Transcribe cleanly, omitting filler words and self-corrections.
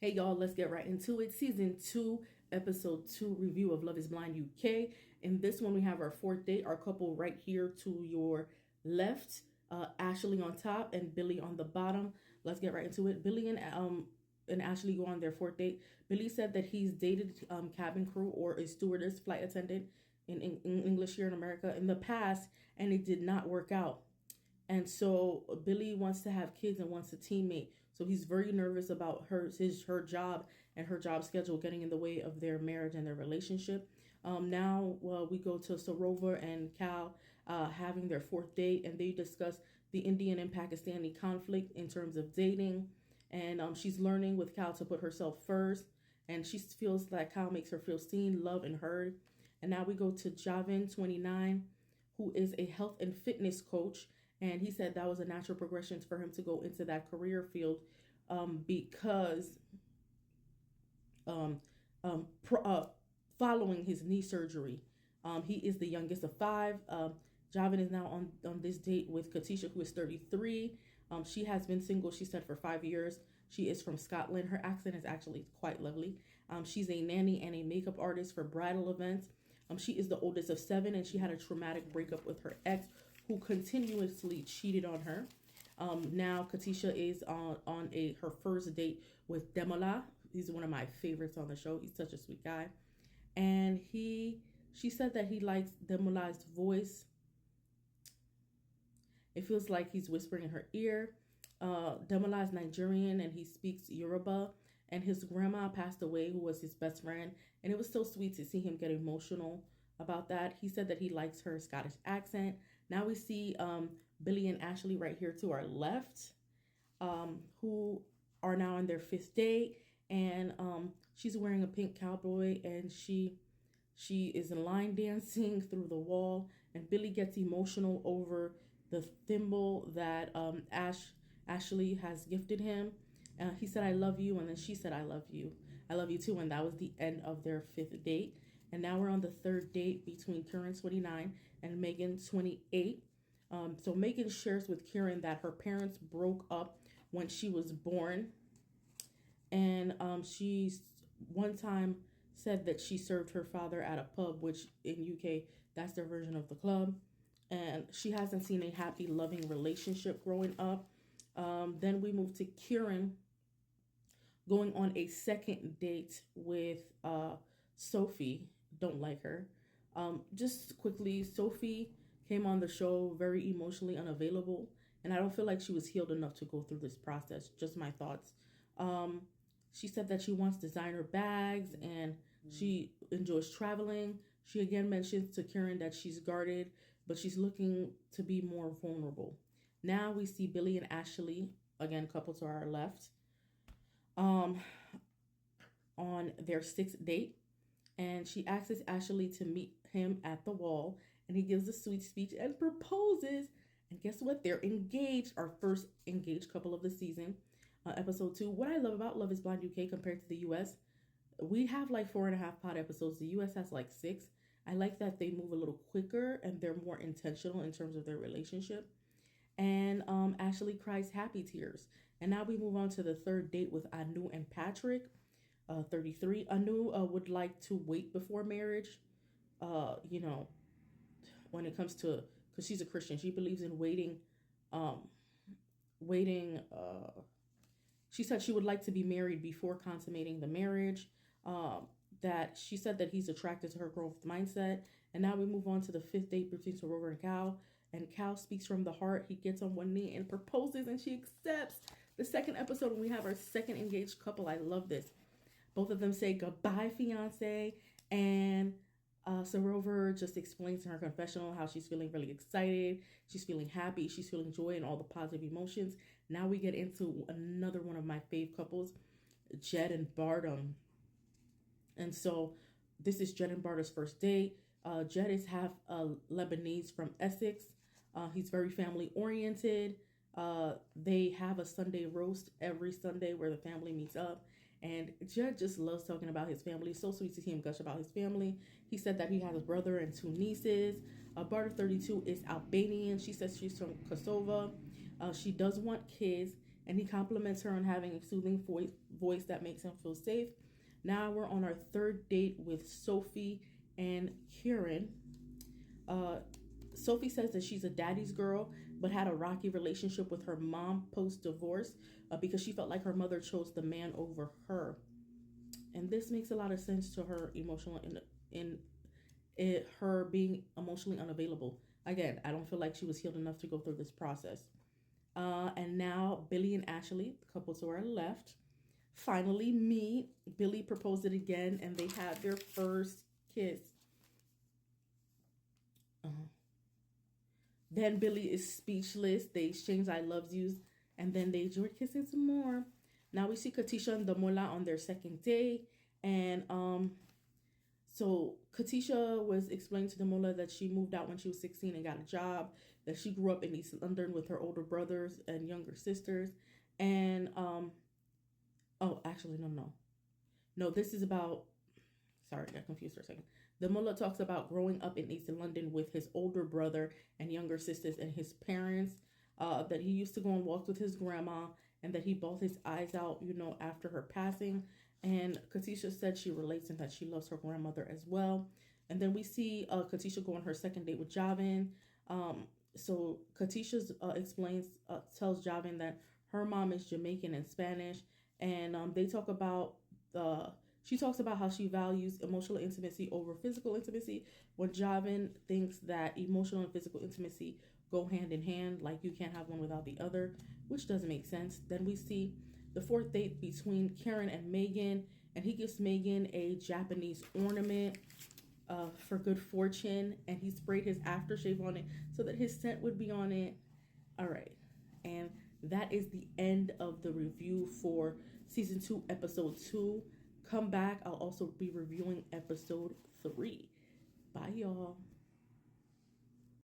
Hey y'all, let's get right into it. Season 2, Episode 2 review of Love is Blind UK. In this one, we have our fourth date, our couple right here to your left, Ashley on top and Billy on the bottom. Let's get right into it. Billy and Ashley go on their fourth date. Billy said that he's dated cabin crew or a stewardess, flight attendant in English here in America in the past, and it did not work out. And so Billy wants to have kids and wants a teammate. So he's very nervous about her job and her job schedule getting in the way of their marriage and their relationship. Now, we go to Sarova and Cal having their fourth date, and they discuss the Indian and Pakistani conflict in terms of dating. And she's learning with Cal to put herself first, and she feels like Cal makes her feel seen, loved, and heard. And now we go to Javin, 29, who is a health and fitness coach, and he said that was a natural progression for him to go into that career field because following his knee surgery. He is the youngest of five. Javin is now on this date with Katisha, who is 33. She has been single, she said, for 5 years. She is from Scotland. Her accent is actually quite lovely. She's a nanny and a makeup artist for bridal events. She is the oldest of 7, and she had a traumatic breakup with her ex, who continuously cheated on her. Now Katisha is on her first date with Demola. He's one of my favorites on the show. He's such a sweet guy, and she said that he likes Demola's voice. It feels like he's whispering in her ear. Demola is Nigerian and he speaks Yoruba, and his grandma passed away, who was his best friend, and it was so sweet to see him get emotional about that. He said that he likes her Scottish accent. Now we see Billy and Ashley right here to our left, who are now on their fifth date, and she's wearing a pink cowboy, and she is line dancing through the wall, and Billy gets emotional over the thimble that Ashley has gifted him. He said, "I love you," and then she said, "I love you. I love you too," and that was the end of their fifth date. And now we're on the third date between Kieran, 29, and Megan, 28. So Megan shares with Kieran that her parents broke up when she was born, and she one time said that she served her father at a pub, which in UK, that's their version of the club. And she hasn't seen a happy, loving relationship growing up. Then we move to Kieran going on a second date with Sophie. Don't like her. Just quickly, Sophie came on the show very emotionally unavailable, and I don't feel like she was healed enough to go through this process. Just my thoughts. She said that she wants designer bags and she enjoys traveling. She again mentions to Kieran that she's guarded, but she's looking to be more vulnerable. Now we see Billy and Ashley, again, couple to our left, on their sixth date. And she asks Ashley to meet him at the wall, and he gives a sweet speech and proposes. And guess what? They're engaged, our first engaged couple of the season. Episode 2. What I love about Love is Blind UK compared to the US, we have like 4.5 pod episodes. The US has like 6. I like that they move a little quicker and they're more intentional in terms of their relationship. And Ashley cries happy tears. And now we move on to the third date with Anu and Patrick, 33. Anu would like to wait before marriage. When it comes to, because she's a Christian, she believes in waiting. She said she would like to be married before consummating the marriage. That she said that he's attracted to her growth mindset. And now we move on to the fifth date between Rover and Cal. And Cal speaks from the heart. He gets on one knee and proposes, and she accepts. The second episode, when we have our second engaged couple, I love this. Both of them say goodbye, fiance, and Rover just explains in her confessional how she's feeling really excited, she's feeling happy, she's feeling joy and all the positive emotions. Now we get into another one of my fave couples, Jed and Bartum. And so this is Jed and Bartum's first date. Jed is half Lebanese from Essex. He's very family oriented. They have a Sunday roast every Sunday where the family meets up. And Jed just loves talking about his family. It's so sweet to see him gush about his family. He said that he has a brother and 2 nieces. Barter, 32, is Albanian. She says she's from Kosovo. She does want kids. and he compliments her on having a soothing voice that makes him feel safe. Now we're on our third date with Sophie and Kieran. Uh, Sophie says that she's a daddy's girl, but had a rocky relationship with her mom post divorce because she felt like her mother chose the man over her. And this makes a lot of sense to her emotional in it, her being emotionally unavailable. Again, I don't feel like she was healed enough to go through this process. And now Billy and Ashley, the couple to our left, finally meet. Billy proposed it again, and they have their first kiss. Then Billy is speechless. They exchange "I loves yous," and then they enjoy kissing some more. Now we see Katisha and Damola on their second day, and so Katisha was explaining to Damola that she moved out when she was 16 and got a job. That she grew up in East London with her older brothers and younger sisters, and oh, actually, no. This is about. Sorry, I got confused for a second. The mullah talks about growing up in East London with his older brother and younger sisters and his parents, that he used to go on walks with his grandma, and that he bawled his eyes out, after her passing. And Katisha said she relates and that she loves her grandmother as well. And then we see Katisha go on her second date with Javin. So Katisha tells Javin that her mom is Jamaican and Spanish, and they talk about she talks about how she values emotional intimacy over physical intimacy, when Javin thinks that emotional and physical intimacy go hand in hand, like you can't have one without the other, which doesn't make sense. Then we see the fourth date between Karen and Megan, and he gives Megan a Japanese ornament for good fortune, and he sprayed his aftershave on it so that his scent would be on it. All right, and that is the end of the review for season 2, episode 2. Come back. I'll also be reviewing episode 3. Bye, y'all.